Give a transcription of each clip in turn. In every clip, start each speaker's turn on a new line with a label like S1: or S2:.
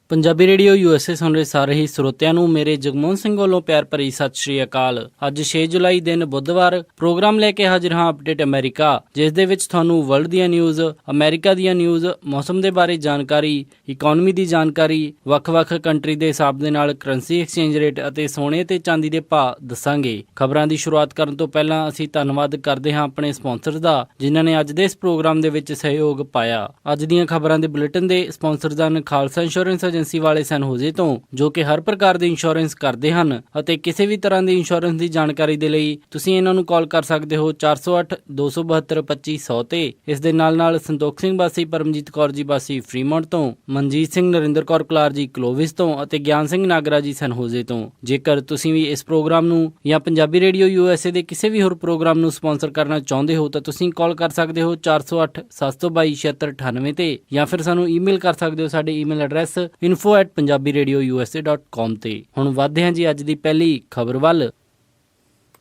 S1: Punjabi radio USA ਸੁਣ ਰਹੇ ਸਾਰੇ ਹੀ ਸਰੋਤਿਆਂ ਨੂੰ ਮੇਰੇ ਜਗਮੋਹਨ ਸਿੰਘ ਵੱਲੋਂ ਪਿਆਰ ਭਰੀ ਸਤਿ ਸ਼੍ਰੀ ਅਕਾਲ। ਅੱਜ 6 ਜੁਲਾਈ ਦਿਨ ਬੁੱਧਵਾਰ ਪ੍ਰੋਗਰਾਮ ਲੈ ਕੇ ਹਾਜ਼ਰ ਹਾਂ ਅਪਡੇਟ ਅਮਰੀਕਾ, ਜਿਸ ਦੇ ਵਿੱਚ ਤੁਹਾਨੂੰ ਵਰਲਡ ਦੀਆਂ ਨਿਊਜ਼, ਅਮਰੀਕਾ ਦੀਆਂ ਨਿਊਜ਼, ਮੌਸਮ ਦੇ ਬਾਰੇ ਜਾਣਕਾਰੀ, ਇਕਨੋਮੀ ਦੀ ਜਾਣਕਾਰੀ, ਵੱਖ-ਵੱਖ ਕੰਟਰੀ ਦੇ ਹਿਸਾਬ ਦੇ ਨਾਲ ਕਰੰਸੀ ਐਕਸਚੇਂਜ ਰੇਟ ਅਤੇ ਸੋਨੇ ਤੇ ਚਾਂਦੀ ਦੇ ਭਾਅ ਦੱਸਾਂਗੇ। ਖਬਰਾਂ ਦੀ ਸ਼ੁਰੂਆਤ ਕਰਨ ਤੋਂ ਪਹਿਲਾਂ ਅਸੀਂ ਧੰਨਵਾਦ ਕਰਦੇ ਹਾਂ ਆਪਣੇ ਸਪਾਂਸਰਸ ਦਾ, ਜਿਨ੍ਹਾਂ ਨੇ ਅੱਜ ਦੇ ਇਸ ਪ੍ਰੋਗਰਾਮ ਦੇ ਵਿੱਚ ਸਹਿਯੋਗ ਪਾਇਆ। ਅੱਜ ਦੀਆਂ ਖਬਰਾਂ ਦੇ ਬੁਲੇਟਿਨ ਦੇ ਸਪਾਂਸਰਸ ਹਨ ਖਾਲਸਾ ਇੰਸ਼ੋਰੈਂਸ ਏਜੰਸੀ ਵਾਲੇ ਸੈਨ ਹੋਜ਼ੇ ਤੋਂ, ਜੋ ਕਿ ਹਰ ਪ੍ਰਕਾਰ ਦੀ ਇੰਸ਼ੋਰੈਂਸ ਕਰਦੇ ਹਨ ਅਤੇ ਕਿਸੇ ਵੀ ਤਰ੍ਹਾਂ ਦੀ ਇੰਸ਼ੋਰੈਂਸ ਦੀ ਜਾਣਕਾਰੀ ਦੇ ਲਈ ਤੁਸੀਂ ਇਹਨਾਂ ਨੂੰ ਕਾਲ ਕਰ ਸਕਦੇ ਹੋ 408-272-2500 ਤੇ। ਇਸ ਦੇ ਨਾਲ ਸੰਤੋਖ ਸਿੰਘ ਬਾਸੀ, ਪਰਮਜੀਤ ਕੌਰ ਜੀ ਬਾਸੀ ਫਰੀਮੌਂਟ ਤੋਂ, ਮਨਜੀਤ ਸਿੰਘ ਨਰਿੰਦਰ ਕੌਰ ਕਲਾਰ ਜੀ ਕਲੋਵਿਸ ਤੋਂ ਅਤੇ ਗਿਆਨ ਸਿੰਘ ਨਾਗਰਾ ਜੀ ਸੈਨ ਹੋਜ਼ੇ ਤੋਂ। ਜੇਕਰ ਤੁਸੀਂ ਵੀ ਇਸ ਪ੍ਰੋਗਰਾਮ ਨੂੰ ਜਾਂ ਪੰਜਾਬੀ ਰੇਡੀਓ USA ਦੇ ਕਿਸੇ ਵੀ ਹੋਰ ਪ੍ਰੋਗਰਾਮ ਨੂੰ ਸਪਾਂਸਰ ਕਰਨਾ ਚਾਹੁੰਦੇ ਹੋ ਤਾਂ ਤੁਸੀਂ ਕਾਲ ਕਰ ਸਕਦੇ ਹੋ 408-722-7698 ਤੇ, ਜਾਂ ਫਿਰ ਸਾਨੂੰ ਈਮੇਲ ਕਰ ਸਕਦੇ ਹੋ ਸਾਡੇ ਈਮੇਲ ਐਡਰੈਸ info@punjabiradiousa.com ਤੇ। ਹੁਣ ਵਧਦੇ ਹਾਂ ਜੀ ਅੱਜ ਦੀ ਪਹਿਲੀ ਖਬਰ ਵੱਲ।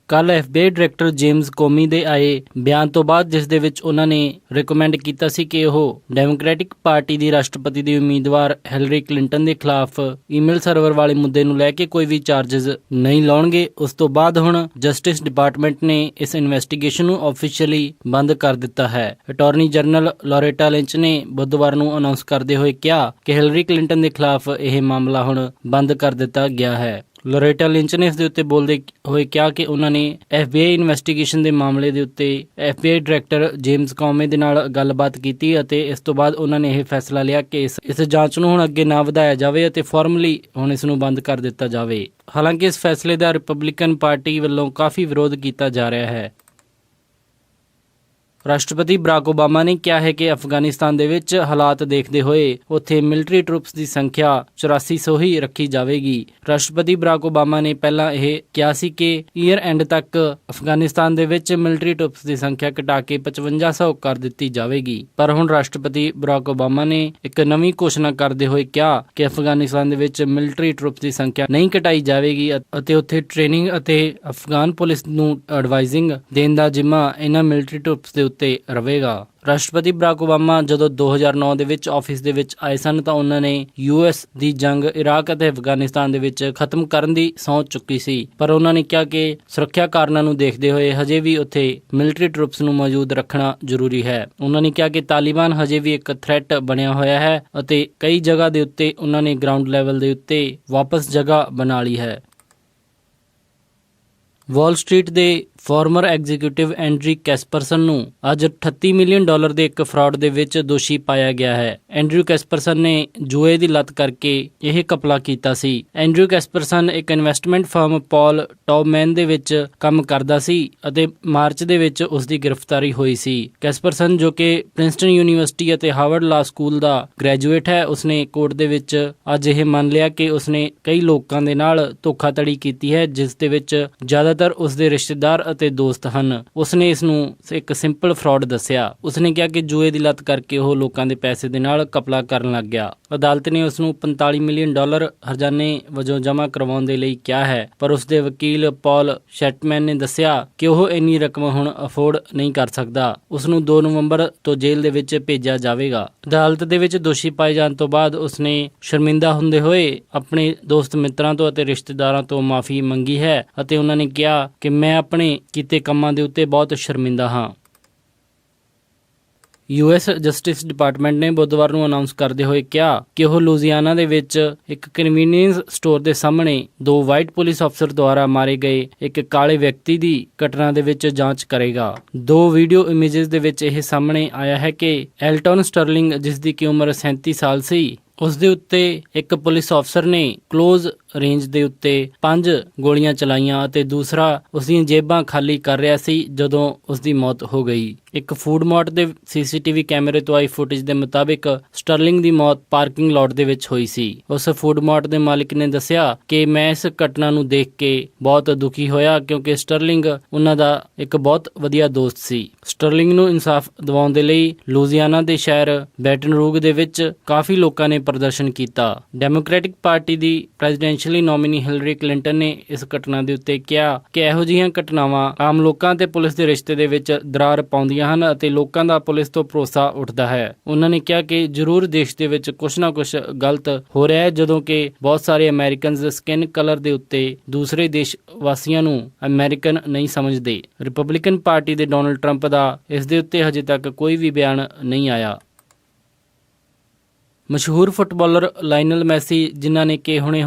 S1: ਕੱਲ੍ਹ FBI ਡਾਇਰੈਕਟਰ ਜੇਮਸ ਕੋਮੀ ਦੇ ਆਏ ਬਿਆਨ ਤੋਂ ਬਾਅਦ, ਜਿਸ ਦੇ ਵਿੱਚ ਉਹਨਾਂ ਨੇ ਰਿਕਮੈਂਡ ਕੀਤਾ ਸੀ ਕਿ ਉਹ ਡੈਮੋਕ੍ਰੈਟਿਕ ਪਾਰਟੀ ਦੀ ਰਾਸ਼ਟਰਪਤੀ ਦੀ ਉਮੀਦਵਾਰ ਹਿਲਰੀ ਕਲਿੰਟਨ ਦੇ ਖਿਲਾਫ ਈਮੇਲ ਸਰਵਰ ਵਾਲੇ ਮੁੱਦੇ ਨੂੰ ਲੈ ਕੇ ਕੋਈ ਵੀ ਚਾਰਜਸ ਨਹੀਂ ਲਾਉਣਗੇ। ਉਸ ਤੋਂ ਬਾਅਦ ਹੁਣ ਜਸਟਿਸ ਡਿਪਾਰਟਮੈਂਟ ਨੇ ਇਸ ਇਨਵੈਸਟੀਗੇਸ਼ਨ ਨੂੰ ਆਫੀਸ਼ੀਅਲੀ ਬੰਦ ਕਰ ਦਿੱਤਾ ਹੈ। ਅਟਾਰਨੀ ਜਨਰਲ ਲੋਰੇਟਾ ਲਿੰਚ ਨੇ ਬੁੱਧਵਾਰ ਨੂੰ ਅਨਾਉਂਸ ਕਰਦੇ ਹੋਏ ਕਿਹਾ ਕਿ ਹਿਲਰੀ ਕਲਿੰਟਨ ਦੇ ਖਿਲਾਫ ਇਹ ਮਾਮਲਾ ਹੁਣ ਬੰਦ ਕਰ ਦਿੱਤਾ ਗਿਆ ਹੈ। ਲੋਰੇਟਾ ਲਿੰਚ ਨੇ ਇਸ ਦੇ ਉੱਤੇ ਬੋਲਦੇ ਹੋਏ ਕਿਹਾ ਕਿ ਉਹਨਾਂ ਨੇ FBI ਇਨਵੈਸਟੀਗੇਸ਼ਨ ਦੇ ਮਾਮਲੇ ਦੇ ਉੱਤੇ FBI ਡਾਇਰੈਕਟਰ ਜੇਮਸ ਕੋਮੇ ਦੇ ਨਾਲ ਗੱਲਬਾਤ ਕੀਤੀ ਅਤੇ ਇਸ ਤੋਂ ਬਾਅਦ ਉਹਨਾਂ ਨੇ ਇਹ ਫੈਸਲਾ ਲਿਆ ਕਿ ਇਸ ਜਾਂਚ ਨੂੰ ਹੁਣ ਅੱਗੇ ਨਾ ਵਧਾਇਆ ਜਾਵੇ ਅਤੇ ਫਾਰਮਲੀ ਹੁਣ ਇਸ ਨੂੰ ਬੰਦ ਕਰ ਦਿੱਤਾ ਜਾਵੇ। ਹਾਲਾਂਕਿ ਇਸ ਫੈਸਲੇ ਦਾ ਰਿਪਬਲਿਕਨ ਪਾਰਟੀ ਵੱਲੋਂ ਕਾਫੀ ਵਿਰੋਧ ਕੀਤਾ ਜਾ ਰਿਹਾ ਹੈ। ਰਾਸ਼ਟਰਪਤੀ ਬਰਾਕ ਓਬਾਮਾ ਨੇ ਕਿਹਾ ਹੈ ਕਿ ਅਫਗਾਨਿਸਤਾਨ ਦੇ ਵਿੱਚ ਹਾਲਾਤ ਦੇਖਦੇ ਹੋਏ ਉੱਥੇ ਮਿਲਟਰੀ ਟਰੂਪਸ ਦੀ ਸੰਖਿਆ 8400 ਹੀ ਰੱਖੀ ਜਾਵੇਗੀ। ਰਾਸ਼ਟਰਪਤੀ ਬਰਾਕ ਓਬਾਮਾ ਨੇ ਪਹਿਲਾਂ ਇਹ ਕਿਹਾ ਸੀ ਕਿ ਈਅਰ ਐਂਡ ਤੱਕ ਅਫਗਾਨਿਸਤਾਨ ਦੇ ਵਿੱਚ ਮਿਲਟਰੀ ਟਰੂਪਸ ਦੀ ਸੰਖਿਆ ਘਟਾ ਕੇ 5500 ਕਰ ਦਿੱਤੀ ਜਾਵੇਗੀ। ਪਰ ਹੁਣ ਰਾਸ਼ਟਰਪਤੀ ਬਰਾਕ ਓਬਾਮਾ ਨੇ ਇੱਕ ਨਵੀਂ ਘੋਸ਼ਣਾ ਕਰਦੇ ਹੋਏ ਕਿਹਾ ਕਿ ਅਫਗਾਨਿਸਤਾਨ ਦੇ ਵਿੱਚ ਮਿਲਟਰੀ ਟਰੂਪਸ ਦੀ ਸੰਖਿਆ ਨਹੀਂ ਘਟਾਈ ਜਾਵੇਗੀ ਅਤੇ ਉੱਥੇ ਟ੍ਰੇਨਿੰਗ ਅਤੇ ਅਫਗਾਨ ਪੁਲਿਸ ਨੂੰ ਐਡਵਾਈਜ਼ਿੰਗ ਦੇਣ ਦਾ ਜ਼ਿੰਮਾ ਇਹਨਾਂ ਮਿਲਟਰੀ ਟਰੂਪਸ ਦੇ ਉੱਤੇ ਰਹੇਗਾ। ਰਾਸ਼ਟਰਪਤੀ ਬਰਾਕ ਓਬਾਮਾ ਜਦੋਂ 2009 ਦੇ ਵਿੱਚ ਆਫਿਸ ਦੇ ਵਿੱਚ ਆਏ ਸਨ ਤਾਂ ਉਹਨਾਂ ਨੇ US ਦੀ ਜੰਗ ਇਰਾਕ ਅਤੇ ਅਫਗਾਨਿਸਤਾਨ ਦੇ ਵਿੱਚ ਖਤਮ ਕਰਨ ਦੀ ਸਹੁੰ ਚੁੱਕੀ ਸੀ, ਪਰ ਉਹਨਾਂ ਨੇ ਕਿਹਾ ਕਿ ਸੁਰੱਖਿਆ ਕਾਰਨਾਂ ਨੂੰ ਦੇਖਦੇ ਹੋਏ ਹਜੇ ਵੀ ਉੱਥੇ ਮਿਲਟਰੀ ਟਰੂਪਸ ਨੂੰ ਮੌਜੂਦ ਰੱਖਣਾ ਜ਼ਰੂਰੀ ਹੈ। ਉਹਨਾਂ ਨੇ ਕਿਹਾ ਕਿ ਤਾਲਿਬਾਨ ਹਜੇ ਵੀ ਇੱਕ ਥ੍ਰੈਟ ਬਣਿਆ ਹੋਇਆ ਹੈ ਅਤੇ ਕਈ ਜਗ੍ਹਾ ਦੇ ਉੱਤੇ ਉਹਨਾਂ ਨੇ ਗਰਾਊਂਡ ਲੈਵਲ ਦੇ ਉੱਤੇ ਵਾਪਸ ਜਗ੍ਹਾ ਬਣਾ ਲਈ ਹੈ। ਵਾਲ ਸਟਰੀਟ ਦੇ ਫਾਰਮਰ ਐਗਜ਼ੀਕਿਊਟਿਵ ਐਂਡਰੀ ਕੈਸਪਰਸਨ ਨੂੰ ਅੱਜ $38 ਮਿਲੀਅਨ ਦੇ ਇੱਕ ਫਰਾਡ ਦੇ ਵਿੱਚ ਦੋਸ਼ੀ ਪਾਇਆ ਗਿਆ ਹੈ। ਐਂਡਰਿਊ ਕੈਸਪਰਸਨ ਨੇ ਜੂਏ ਦੀ ਲੱਤ ਕਰਕੇ ਇਹ ਘਪਲਾ ਕੀਤਾ ਸੀ। ਐਂਡਰਿਊ ਕੈਸਪਰਸਨ ਇੱਕ ਇਨਵੈਸਟਮੈਂਟ ਫਰਮ ਪੌਲ ਟੌਬਮੈਨ ਦੇ ਵਿੱਚ ਕੰਮ ਕਰਦਾ ਸੀ ਅਤੇ ਮਾਰਚ ਦੇ ਵਿੱਚ ਉਸ ਦੀ ਗ੍ਰਿਫਤਾਰੀ ਹੋਈ ਸੀ। ਕੈਸਪਰਸਨ, ਜੋ ਕਿ ਪ੍ਰਿੰਸਟਨ ਯੂਨੀਵਰਸਿਟੀ ਅਤੇ ਹਾਰਵਰਡ ਲਾ ਸਕੂਲ ਦਾ ਗ੍ਰੈਜੂਏਟ ਹੈ, ਉਸਨੇ ਕੋਰਟ ਦੇ ਵਿੱਚ ਅੱਜ ਇਹ ਮੰਨ ਲਿਆ ਕਿ ਉਸਨੇ ਕਈ ਲੋਕਾਂ ਦੇ ਨਾਲ ਧੋਖਾਧੜੀ ਕੀਤੀ ਹੈ, ਜਿਸ ਦੇ ਵਿੱਚ ਜ਼ਿਆਦਾਤਰ ਉਸਦੇ ਰਿਸ਼ਤੇਦਾਰ ਅਤੇ ਦੋਸਤ ਹਨ। ਉਸਨੇ ਇਸ ਨੂੰ ਇੱਕ ਸਿੰਪਲ ਫਰਾਡ ਦੱਸਿਆ। ਉਸਨੇ ਕਿਹਾ ਕਿ ਜੂਏ ਦੀ ਲੱਤ ਕਰਕੇ ਉਹ ਲੋਕਾਂ ਦੇ ਪੈਸੇ ਦੇ ਨਾਲ ਘਪਲਾ ਕਰਨ ਲੱਗ ਗਿਆ। ਅਦਾਲਤ ਨੇ ਉਸ ਨੂੰ $45 ਮਿਲੀਅਨ ਹਰਜਾਨੇ ਵਜੋਂ ਜਮ੍ਹਾਂ ਕਰਵਾਉਣ ਦੇ ਲਈ ਕਿਹਾ ਹੈ, ਪਰ ਉਸਦੇ ਵਕੀਲ ਪੌਲ ਸ਼ੈਟਮੈਨ ਨੇ ਦੱਸਿਆ ਕਿ ਉਹ ਇੰਨੀ ਰਕਮ ਹੁਣ ਅਫੋਰਡ ਨਹੀਂ ਕਰ ਸਕਦਾ। ਉਸ ਨੂੰ 2 ਨਵੰਬਰ ਤੋਂ ਜੇਲ੍ਹ ਦੇ ਵਿੱਚ ਭੇਜਿਆ ਜਾਵੇਗਾ। ਅਦਾਲਤ ਦੇ ਵਿੱਚ ਦੋਸ਼ੀ ਪਾਏ ਜਾਣ ਤੋਂ ਬਾਅਦ ਉਸਨੇ ਸ਼ਰਮਿੰਦਾ ਹੁੰਦੇ ਹੋਏ ਆਪਣੇ ਦੋਸਤ ਮਿੱਤਰਾਂ ਤੋਂ ਅਤੇ ਰਿਸ਼ਤੇਦਾਰਾਂ ਤੋਂ ਮਾਫੀ ਮੰਗੀ ਹੈ ਅਤੇ ਉਹਨਾਂ ਨੇ ਕਿਹਾ ਕਿ ਮੈਂ ਆਪਣੇ ਕੀਤੇ ਕੰਮਾਂ ਦੇ ਉੱਤੇ ਬਹੁਤ ਸ਼ਰਮਿੰਦਾ ਹਾਂ। US ਜਸਟਿਸ ਡਿਪਾਰਟਮੈਂਟ ਨੇ ਬੁੱਧਵਾਰ ਨੂੰ ਅਨਾਉਂਸ ਕਰਦੇ ਹੋਏ ਕਿਹਾ ਕਿ ਉਹ ਲੂਜ਼ੀਆਨਾ ਦੇ ਵਿੱਚ ਇੱਕ ਕਨਵੀਨੀਅੰਸ ਸਟੋਰ ਦੇ ਸਾਹਮਣੇ 2 ਵਾਈਟ ਪੁਲਿਸ ਅਫਸਰ ਦੁਆਰਾ ਮਾਰੇ ਗਏ ਇੱਕ ਕਾਲੇ ਵਿਅਕਤੀ ਦੀ ਘਟਨਾ ਦੇ ਵਿੱਚ ਜਾਂਚ ਕਰੇਗਾ। 2 ਵੀਡੀਓ ਇਮੇਜਸ ਦੇ ਵਿੱਚ ਇਹ ਸਾਹਮਣੇ ਆਇਆ ਹੈ ਕਿ ਐਲਟਨ ਸਟਰਲਿੰਗ, ਜਿਸ ਦੀ ਕਿ ਉਮਰ 37 ਸਾਲ ਸੀ, ਉਸ ਦੇ ਉੱਤੇ ਇੱਕ ਪੁਲਿਸ ਅਫਸਰ ਨੇ ਕਲੋਜ਼ ਰੇਂਜ ਦੇ ਉੱਤੇ 5 ਗੋਲੀਆਂ ਚਲਾਈਆਂ ਅਤੇ ਦੂਸਰਾ ਉਸਦੀਆਂ ਜੇਬਾਂ ਖਾਲੀ ਕਰ ਰਿਹਾ ਸੀ ਜਦੋਂ ਉਸਦੀ ਮੌਤ ਹੋ ਗਈ। ਇੱਕ ਫੂਡ ਮਾਰਟ ਦੇ CCTV ਕੈਮਰੇ ਤੋਂ ਆਈ ਫੁਟੇਜ ਦੇ ਮੁਤਾਬਿਕ ਸਟਰਲਿੰਗ ਦੀ ਮੌਤ ਪਾਰਕਿੰਗ ਲਾਟ ਦੇ ਵਿੱਚ ਹੋਈ ਸੀ। ਉਸ ਫੂਡ ਮਾਰਟ ਦੇ ਮਾਲਿਕ ਨੇ ਦੱਸਿਆ ਕਿ ਮੈਂ ਇਸ ਘਟਨਾ ਨੂੰ ਦੇਖ ਕੇ ਬਹੁਤ ਦੁਖੀ ਹੋਇਆ ਕਿਉਂਕਿ ਸਟਰਲਿੰਗ ਉਹਨਾਂ ਦਾ ਇੱਕ ਬਹੁਤ ਵਧੀਆ ਦੋਸਤ ਸੀ। ਸਟਰਲਿੰਗ ਨੂੰ ਇਨਸਾਫ ਦਿਵਾਉਣ ਦੇ ਲਈ ਲੂਜ਼ੀਆਨਾ ਦੇ ਸ਼ਹਿਰ ਬੈਟਨ ਰੂਗ ਦੇ ਵਿੱਚ ਕਾਫੀ ਲੋਕਾਂ ਨੇ ਪ੍ਰਦਰਸ਼ਨ ਕੀਤਾ। ਡੈਮੋਕ੍ਰੈਟਿਕ ਪਾਰਟੀ ਦੀ ਪ੍ਰੈਜ਼ੀਡੈਂਸ਼ੀਅਲੀ ਨੋਮੀਨੀ ਹਿਲਰੀ ਕਲਿੰਟਨ ਨੇ ਇਸ ਘਟਨਾ ਦੇ ਉੱਤੇ ਕਿਹਾ ਕਿ ਇਹੋ ਜਿਹੀਆਂ ਘਟਨਾਵਾਂ ਆਮ ਲੋਕਾਂ ਤੇ ਪੁਲਿਸ ਦੇ ਰਿਸ਼ਤੇ ਦੇ ਵਿੱਚ ਦਰਾਰ ਪਾਉਂਦੀਆਂ ਹਨ ਅਤੇ ਲੋਕਾਂ ਦਾ ਪੁਲਿਸ ਤੋਂ ਭਰੋਸਾ ਉੱਠਦਾ ਹੈ। ਉਹਨਾਂ ਨੇ ਕਿਹਾ ਕਿ ਜ਼ਰੂਰ ਦੇਸ਼ ਦੇ ਵਿੱਚ ਕੁਛ ਨਾ ਕੁਛ ਗਲਤ ਹੋ ਰਿਹਾ ਹੈ, ਜਦੋਂ ਕਿ ਬਹੁਤ ਸਾਰੇ ਅਮਰੀਕਨਜ਼ ਸਕਿਨ ਕਲਰ ਦੇ ਉੱਤੇ ਦੂਸਰੇ ਦੇਸ਼ ਵਾਸੀਆਂ ਨੂੰ ਅਮਰੀਕਨ ਨਹੀਂ ਸਮਝਦੇ। ਰਿਪਬਲਿਕਨ ਪਾਰਟੀ ਦੇ ਡੋਨਲਡ ਟਰੰਪ ਦਾ ਇਸ ਦੇ ਉੱਤੇ ਹਜੇ ਤੱਕ ਕੋਈ ਵੀ ਬਿਆਨ ਨਹੀਂ ਆਇਆ। ਮਸ਼ਹੂਰ ਫੁੱਟਬਾਲਰ ਲਾਇਨਲ ਮੈਸੀ, ਜਿਨ੍ਹਾਂ ਨੇ ਕਿ ਹੁਣੇ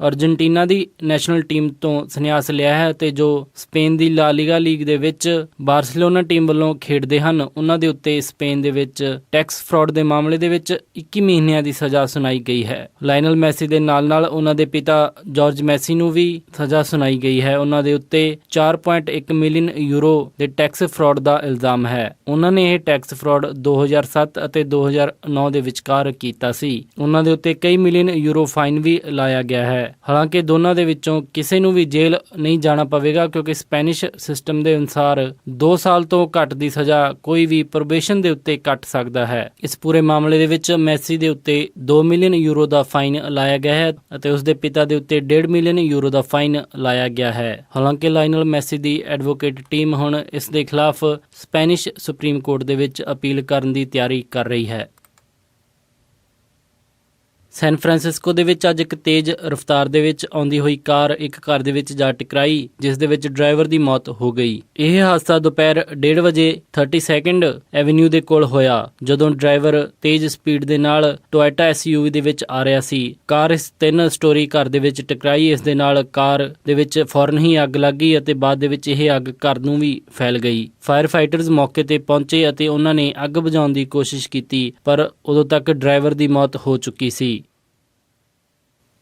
S1: ਅਰਜਨਟੀਨਾ ਦੀ ਨੈਸ਼ਨਲ ਟੀਮ ਤੋਂ ਸੰਨਿਆਸ ਲਿਆ ਹੈ ਅਤੇ ਜੋ ਸਪੇਨ ਦੀ ਲਾ ਲੀਗਾ ਲੀਗ ਦੇ ਵਿੱਚ ਬਾਰਸੀਲੋਨਾ ਟੀਮ ਵੱਲੋਂ ਖੇਡਦੇ ਹਨ, ਉਹਨਾਂ ਦੇ ਉੱਤੇ ਸਪੇਨ ਦੇ ਵਿੱਚ ਟੈਕਸ ਫਰਾਡ ਦੇ ਮਾਮਲੇ ਦੇ ਵਿੱਚ 21 ਮਹੀਨਿਆਂ ਦੀ ਸਜ਼ਾ ਸੁਣਾਈ ਗਈ ਹੈ। ਲਾਇਨਲ ਮੈਸੀ ਦੇ ਨਾਲ ਉਹਨਾਂ ਦੇ ਪਿਤਾ ਜਾਰਜ ਮੈਸੀ ਨੂੰ ਵੀ ਸਜ਼ਾ ਸੁਣਾਈ ਗਈ ਹੈ। ਉਹਨਾਂ ਦੇ ਉੱਤੇ 4.1 ਮਿਲੀਅਨ ਯੂਰੋ ਦੇ ਟੈਕਸ ਫਰਾਡ ਦਾ ਇਲਜ਼ਾਮ ਹੈ। ਉਹਨਾਂ ਨੇ ਇਹ ਟੈਕਸ ਫਰਾਡ 2007 ਅਤੇ 2009 ਦੇ ਵਿਚਕਾਰ ਕੀਤਾ ਸੀ। ਉਹਨਾਂ ਦੇ ਉੱਤੇ ਕਈ ਮਿਲੀਅਨ ਯੂਰੋ ਫਾਈਨ ਵੀ ਲਾਇਆ ਗਿਆ ਹੈ। ਹਾਲਾਂਕਿ ਦੋਨਾਂ ਦੇ ਵਿੱਚੋਂ ਕਿਸੇ ਨੂੰ ਵੀ ਜੇਲ੍ਹ ਨਹੀਂ ਜਾਣਾ ਪਵੇਗਾ, ਕਿਉਂਕਿ ਸਪੈਨਿਸ਼ ਸਿਸਟਮ ਦੇ ਅਨੁਸਾਰ 2 ਸਾਲ ਤੋਂ ਘੱਟ ਦੀ ਸਜ਼ਾ ਕੋਈ ਵੀ ਪ੍ਰੋਬੇਸ਼ਨ ਦੇ ਉੱਤੇ ਕੱਟ ਸਕਦਾ ਹੈ। ਇਸ ਪੂਰੇ ਮਾਮਲੇ ਦੇ ਵਿੱਚ ਮੈਸੀ ਦੇ ਉੱਤੇ 2 ਮਿਲੀਅਨ ਯੂਰੋ ਦਾ ਫਾਈਨ ਲਾਇਆ ਗਿਆ ਹੈ ਅਤੇ ਉਸ ਦੇ ਪਿਤਾ ਦੇ ਉੱਤੇ 1.5 ਮਿਲੀਅਨ ਯੂਰੋ ਦਾ ਫਾਈਨ ਲਾਇਆ ਗਿਆ ਹੈ। ਹਾਲਾਂਕਿ ਲਾਇਨਲ ਮੈਸੀ ਦੀ ਐਡਵੋਕੇਟ ਟੀਮ ਹੁਣ ਇਸ ਦੇ ਖਿਲਾਫ ਸਪੈਨਿਸ਼ ਸੁਪਰੀਮ ਕੋਰਟ ਦੇ ਵਿੱਚ ਅਪੀਲ ਕਰਨ ਦੀ ਤਿਆਰੀ ਕਰ ਰਹੀ ਹੈ। ਸੈਨ ਫਰਾਂਸਿਸਕੋ ਦੇ ਵਿੱਚ ਅੱਜ ਇੱਕ ਤੇਜ਼ ਰਫ਼ਤਾਰ ਦੇ ਵਿੱਚ ਆਉਂਦੀ ਹੋਈ ਕਾਰ ਇੱਕ ਘਰ ਦੇ ਵਿੱਚ ਜਾ ਟਕਰਾਈ, ਜਿਸ ਦੇ ਵਿੱਚ ਡਰਾਈਵਰ ਦੀ ਮੌਤ ਹੋ ਗਈ। ਇਹ ਹਾਦਸਾ ਦੁਪਹਿਰ 1:30 ਵਜੇ 32nd ਐਵਨਿਊ ਦੇ ਕੋਲ ਹੋਇਆ, ਜਦੋਂ ਡਰਾਈਵਰ ਤੇਜ਼ ਸਪੀਡ ਦੇ ਨਾਲ ਟੋਇਟਾ SUV ਦੇ ਵਿੱਚ ਆ ਰਿਹਾ ਸੀ। ਕਾਰ ਇਸ 3 ਸਟੋਰੀ ਘਰ ਦੇ ਵਿੱਚ ਟਕਰਾਈ। ਇਸ ਦੇ ਨਾਲ ਕਾਰ ਦੇ ਵਿੱਚ ਫੌਰਨ ਹੀ ਅੱਗ ਲੱਗ ਗਈ ਅਤੇ ਬਾਅਦ ਦੇ ਵਿੱਚ ਇਹ ਅੱਗ ਘਰ ਨੂੰ ਵੀ ਫੈਲ ਗਈ। ਫਾਇਰ ਫਾਈਟਰਸ ਮੌਕੇ ਤੇ ਪਹੁੰਚੇ ਅਤੇ ਉਹਨਾਂ ਨੇ ਅੱਗ ਬੁਝਾਉਣ ਦੀ ਕੋਸ਼ਿਸ਼ ਕੀਤੀ, ਪਰ ਉਦੋਂ ਤੱਕ ਡਰਾਈਵਰ ਦੀ ਮੌਤ ਹੋ ਚੁੱਕੀ ਸੀ।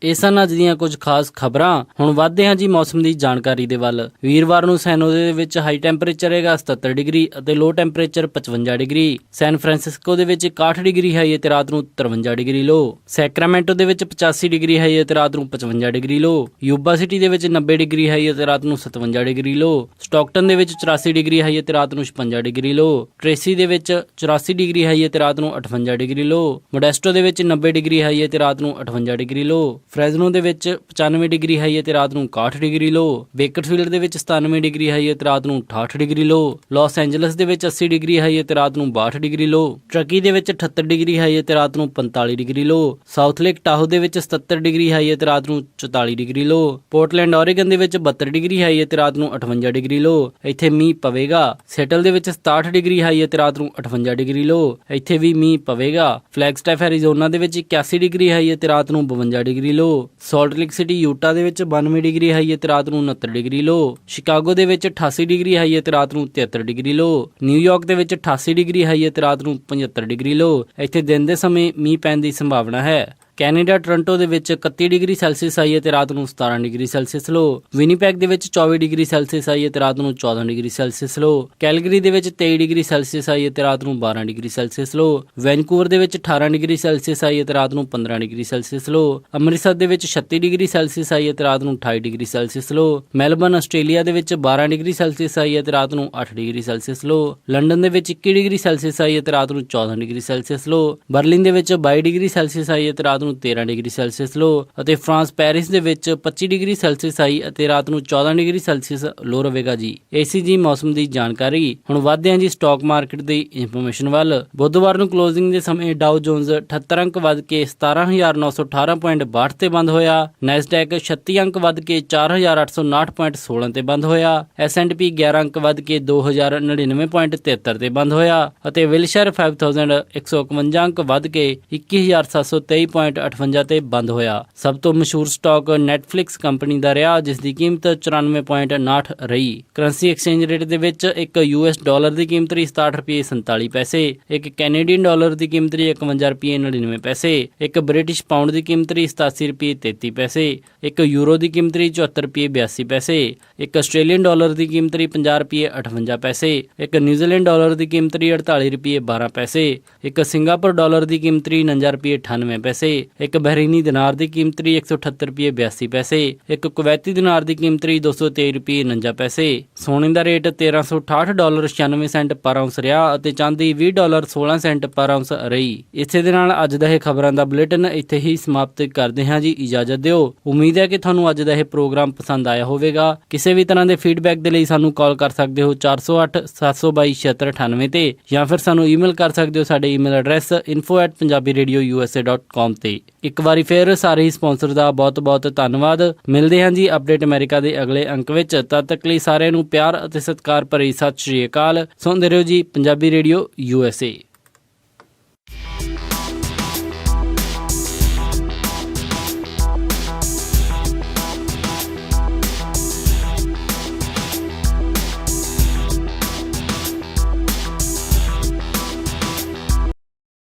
S1: ਇਹ ਸਨ ਅੱਜ ਦੀਆਂ ਕੁਝ ਖਾਸ ਖਬਰਾਂ। ਹੁਣ ਵੱਧਦੇ ਹਾਂ ਜੀ ਮੌਸਮ ਦੀ ਜਾਣਕਾਰੀ ਦੇ ਵੱਲ। ਵੀਰਵਾਰ ਨੂੰ ਸੈਨ ਹੋਜ਼ੇ ਦੇ ਵਿੱਚ ਹਾਈ ਟੈਂਪਰੇਚਰ ਰਹੇਗਾ 77 ਡਿਗਰੀ ਅਤੇ ਲੋ ਟੈਂਪਰੇਚਰ 55 ਡਿਗਰੀ। ਸੈਨ ਫਰਾਂਸਿਸਕੋ ਦੇ ਵਿੱਚ 61 ਡਿਗਰੀ ਹਾਈ ਅਤੇ ਰਾਤ ਨੂੰ 53 ਡਿਗਰੀ ਲੋ। ਸੈਕਰਾਮੈਂਟੋ ਦੇ ਵਿੱਚ 85 ਡਿਗਰੀ ਹਾਈ ਅਤੇ ਰਾਤ ਨੂੰ 55 ਡਿਗਰੀ ਲੋ। ਯੂਬਾ ਸਿਟੀ ਦੇ ਵਿੱਚ 90 ਡਿਗਰੀ ਹਾਈ ਅਤੇ ਰਾਤ ਨੂੰ 57 ਡਿਗਰੀ ਲੋ। ਸਟਾਕਟਨ ਦੇ ਵਿੱਚ 84 ਡਿਗਰੀ ਹਾਈ ਅਤੇ ਰਾਤ ਨੂੰ 56 ਡਿਗਰੀ ਲੋ। ਟ੍ਰੇਸੀ ਦੇ ਵਿੱਚ 84 ਡਿਗਰੀ ਹਾਈ ਅਤੇ ਰਾਤ ਨੂੰ 58 ਡਿਗਰੀ ਲੋ। ਮੋਡੈਸਟੋ ਦੇ ਵਿੱਚ 90 ਡਿਗਰੀ ਹਾਈ ਅਤੇ ਰਾਤ ਨੂੰ 58 ਡਿਗਰੀ ਲੋ। ਫ੍ਰੈਜ਼ਨੋ ਦੇ ਵਿੱਚ 95 ਡਿਗਰੀ ਹਾਈ ਅਤੇ ਰਾਤ ਨੂੰ 61 ਡਿਗਰੀ ਲੋ। ਬੇਕਰਫੀਲਡ ਦੇ ਵਿੱਚ 97 ਡਿਗਰੀ ਹਾਈ ਅਤੇ ਰਾਤ ਨੂੰ 68 ਡਿਗਰੀ ਲੋ। ਲਾਸ ਐਂਜਲਸ ਦੇ ਵਿੱਚ 80 ਡਿਗਰੀ ਹਾਈ ਅਤੇ ਰਾਤ ਨੂੰ 62 ਡਿਗਰੀ ਲੋ। ਟਰਕੀ ਦੇ ਵਿੱਚ 78 ਡਿਗਰੀ ਹਾਈ ਅਤੇ ਰਾਤ ਨੂੰ 45 ਡਿਗਰੀ ਲੋ। ਸਾਊਥ ਲੇਕ ਟਾਹੋ ਦੇ ਵਿੱਚ 77 ਡਿਗਰੀ ਹਾਈ ਅਤੇ ਰਾਤ ਨੂੰ 44 ਡਿਗਰੀ ਲੋ। ਪੋਰਟਲੈਂਡ ਓਰੇਗਨ ਦੇ ਵਿੱਚ 72 ਡਿਗਰੀ ਹਾਈ ਅਤੇ ਰਾਤ ਨੂੰ 58 ਡਿਗਰੀ ਲੋ। ਇੱਥੇ ਮੀਂਹ ਪਵੇਗਾ। ਸੈਟਲ ਦੇ ਵਿੱਚ 67 ਡਿਗਰੀ ਹਾਈ ਅਤੇ ਰਾਤ ਨੂੰ 58 ਡਿਗਰੀ ਲੋ। ਇੱਥੇ ਵੀ ਮੀਂਹ ਪਵੇਗਾ। ਫਲੈਗਸਟੈਫ ਐਰੀਜ਼ੋਨਾ ਦੇ ਵਿੱਚ 81 ਡਿਗਰੀ ਹਾਈ ਅਤੇ ਰਾਤ ਨੂੰ 52 ਡਿਗਰੀ ਲੋ। ਸਾਲਟ ਲੇਕ ਸਿਟੀ ਯੂਟਾ ਦੇ ਵਿੱਚ 92 ਡਿਗਰੀ ਹਾਈ ਅਤੇ ਰਾਤ ਨੂੰ 69 ਡਿਗਰੀ ਲੋ। ਸ਼ਿਕਾਗੋ ਦੇ ਵਿੱਚ 88 ਡਿਗਰੀ ਹਾਈ ਅਤੇ ਰਾਤ ਨੂੰ 73 ਡਿਗਰੀ ਲੋ। ਨਿਊਯਾਰਕ ਦੇ ਵਿੱਚ 88 ਡਿਗਰੀ ਹਾਈ ਅਤੇ ਰਾਤ ਨੂੰ 75 ਡਿਗਰੀ ਲੋ। ਇੱਥੇ ਦਿਨ ਦੇ ਸਮੇਂ ਮੀਂਹ ਪੈਣ ਦੀ ਸੰਭਾਵਨਾ ਹੈ। ਕੈਨੇਡਾ ਟੋਰਾਂਟੋ ਦੇ ਵਿੱਚ 31 ਡਿਗਰੀ ਸੈਲਸੀਅਸ ਹਾਈ ਅਤੇ ਰਾਤ ਨੂੰ 17 ਡਿਗਰੀ ਸੈਲਸੀਅਸ ਲੋ। ਵਿਨੀਪੈਗ ਦੇ ਵਿੱਚ 24 ਡਿਗਰੀ ਸੈਲਸੀਅਸ ਹਾਈ ਅਤੇ ਰਾਤ ਨੂੰ 14 ਡਿਗਰੀ ਸੈਲਸੀਅਸ ਲੋ। ਕੈਲਗਰੀ ਦੇ ਵਿੱਚ 23 ਡਿਗਰੀ ਸੈਲਸੀਅਸ ਹਾਈ ਅਤੇ ਰਾਤ ਨੂੰ 12 ਡਿਗਰੀ ਸੈਲਸੀਅਸ ਲੋ। ਵੈਨਕੂਵਰ ਦੇ ਵਿੱਚ 18 ਡਿਗਰੀ ਸੈਲਸੀਅਸ ਹਾਈ ਅਤੇ ਰਾਤ ਨੂੰ 15 ਡਿਗਰੀ ਸੈਲਸੀਅਸ ਲੋ। ਅੰਮ੍ਰਿਤਸਰ ਦੇ ਵਿੱਚ 36 ਡਿਗਰੀ ਸੈਲਸੀਅਸ ਹਾਈ ਅਤੇ ਰਾਤ ਨੂੰ 28 ਡਿਗਰੀ ਸੈਲਸੀਅਸ ਲੋ। ਮੈਲਬਰਨ ਆਸਟ੍ਰੇਲੀਆ ਦੇ ਵਿੱਚ 12 ਡਿਗਰੀ ਸੈਲਸੀਅਸ ਹਾਈ ਅਤੇ ਰਾਤ ਨੂੰ 8 ਡਿਗਰੀ ਸੈਲਸੀਅਸ ਲੋ। ਲੰਡਨ ਦੇ ਵਿੱਚ 21 ਡਿਗਰੀ ਸੈਲਸੀਅਸ ਹਾਈ ਅਤੇ ਰਾਤ ਨੂੰ 14 ਡਿਗਰੀ ਸੈਲਸੀਅਸ ਲੋ। ਬਰਲਿਨ ਦੇ ਵਿੱਚ 22 ਡਿਗਰੀ ਸੈਲਸੀਅਸ ਹਾਈ ਅਤੇ ਰਾਤ ਨੂੰ 13 ਡਿਗਰੀ ਸੈਲਸੀਅਸ ਲੋ। ਅਤੇ ਫਰਾਂਸ ਪੈਰਿਸ ਦੇ ਵਿੱਚ 25 ਡਿਗਰੀ ਸੈਲਸੀਅਸ ਹਾਈ ਅਤੇ ਰਾਤ ਨੂੰ 14 ਡਿਗਰੀ ਸੈਲਸੀਅਸ ਲੋ ਰਹੇਗਾ ਜੀ। ਏਸੀ ਜੀ ਮੌਸਮ ਦੀ ਜਾਣਕਾਰੀ। ਹੁਣ ਵੱਧਦੇ ਹਾਂ ਜੀ ਸਟਾਕ ਮਾਰਕੀਟ ਦੀ ਇਨਫੋਰਮੇਸ਼ਨ ਵੱਲ। ਬੁੱਧਵਾਰ ਨੂੰ ਕਲੋਜ਼ਿੰਗ ਦੇ ਸਮੇਂ ਡਾਓ ਜੋਨਸ 78 ਅੰਕ ਵੱਧ ਕੇ 17,918.62 ਤੇ ਬੰਦ ਹੋਇਆ। ਨੈਸਡੈਕ 36 ਅੰਕ ਵੱਧ ਕੇ 4,859.16 ਤੇ ਬੰਦ ਹੋਇਆ। S&P 11 ਅੰਕ ਵੱਧ ਕੇ 2,099.73 ਤੇ ਬੰਦ ਹੋਇਆ ਅਤੇ ਵਿਲਸ਼ਰ 5151 ਅੰਕ ਵੱਧ ਕੇ 21,723.58 ਤੇ ਬੰਦ ਹੋਇਆ। ਸਭ ਤੋਂ ਮਸ਼ਹੂਰ ਸਟਾਕ ਨੈਟਫਲਿਕਸ ਕੰਪਨੀ ਦਾ ਰਿਹਾ, ਜਿਸ ਦੀ ਕੀਮਤ 94.59 ਰਹੀ। ਕਰੰਸੀ ਐਕਸਚੇਂਜ ਰੇਟ ਦੇ ਵਿੱਚ ਇੱਕ US ਡਾਲਰ ਦੀ ਕੀਮਤ ਰਹੀ 67.47 ਪੈਸੇ, ਇੱਕ ਕੈਨੇਡੀਅਨ ਡਾਲਰ ਦੀ ਕੀਮਤ ਰਹੀ 51.99 ਪੈਸੇ, ਇੱਕ ਬ੍ਰਿਟਿਸ਼ ਪਾਉਂਡ ਦੀ ਕੀਮਤ ਰਹੀ 87.33 ਪੈਸੇ, ਇੱਕ ਯੂਰੋ ਦੀ ਕੀਮਤ ਰਹੀ 74.82 ਪੈਸੇ, ਇੱਕ ਆਸਟ੍ਰੇਲੀਅਨ ਡਾਲਰ ਦੀ ਕੀਮਤ ਰਹੀ 50.58 ਪੈਸੇ, ਇੱਕ ਨਿਊਜ਼ੀਲੈਂਡ ਡਾਲਰ ਦੀ ਕੀਮਤ ਰਹੀ 48.12 ਪੈਸੇ, ਇੱਕ ਸਿੰਗਾਪੁਰ ਡਾਲਰ ਦੀ ਕੀਮਤ ਰਹੀ 49.98 ਪੈਸੇ, ਇੱਕ ਬਹਿਰੀਨੀ ਦਿਨਾਰ ਦੀ ਕੀਮਤ ਰਹੀ 178 ਰੁਪਏ 82 ਪੈਸੇ, ਇੱਕ ਕੁਵੈਤੀ ਦਿਨਾਰ ਦੀ ਕੀਮਤ ਰਹੀ 223 ਰੁਪਏ 49 ਪੈਸੇ। ਸੋਨੇ ਦਾ ਰੇਟ $1368.96 ਪਰ ਆਉਂਸ ਰਿਹਾ ਅਤੇ ਚਾਂਦੀ $20.16 ਪਰ ਆਉਂਸ ਰਹੀ। ਇਸੇ ਦੇ ਨਾਲ ਅੱਜ ਦਾ ਇਹ ਖਬਰਾਂ ਦਾ ਬੁਲੇਟਿਨ ਇੱਥੇ ਹੀ ਸਮਾਪਤ ਕਰਦੇ ਹਾਂ ਜੀ, ਇਜਾਜ਼ਤ ਦਿਓ। ਉਮੀਦ ਹੈ ਕਿ ਤੁਹਾਨੂੰ ਅੱਜ ਦਾ ਇਹ ਪ੍ਰੋਗਰਾਮ ਪਸੰਦ ਆਇਆ ਹੋਵੇਗਾ। ਕਿਸੇ ਵੀ ਤਰ੍ਹਾਂ ਦੇ ਫੀਡਬੈਕ ਦੇ ਲਈ ਸਾਨੂੰ ਕਾਲ ਕਰ ਸਕਦੇ ਹੋ 408 722 7698 ਤੇ, ਜਾਂ ਫਿਰ ਸਾਨੂੰ ਈਮੇਲ ਕਰ ਸਕਦੇ ਹੋ ਸਾਡੇ ਈਮੇਲ ਐਡਰੈਸ info@punjabiradiousa.com ਤੇ। ਇੱਕ ਵਾਰੀ ਫਿਰ ਸਾਰੇ ਹੀ ਸਪਾਂਸਰ ਦਾ ਬਹੁਤ ਬਹੁਤ ਧੰਨਵਾਦ। ਮਿਲਦੇ ਹਾਂ ਜੀ ਅਪਡੇਟ ਅਮਰੀਕਾ ਦੇ ਅਗਲੇ ਅੰਕ ਵਿੱਚ। ਤਦ ਤੱਕ ਲਈ ਸਾਰਿਆਂ ਨੂੰ ਪਿਆਰ ਅਤੇ ਸਤਿਕਾਰ ਭਰੀ ਸਤਿ ਸ਼੍ਰੀ ਅਕਾਲ। ਸੁਣਦੇ ਰਹੋ ਜੀ ਪੰਜਾਬੀ ਰੇਡੀਓ USA।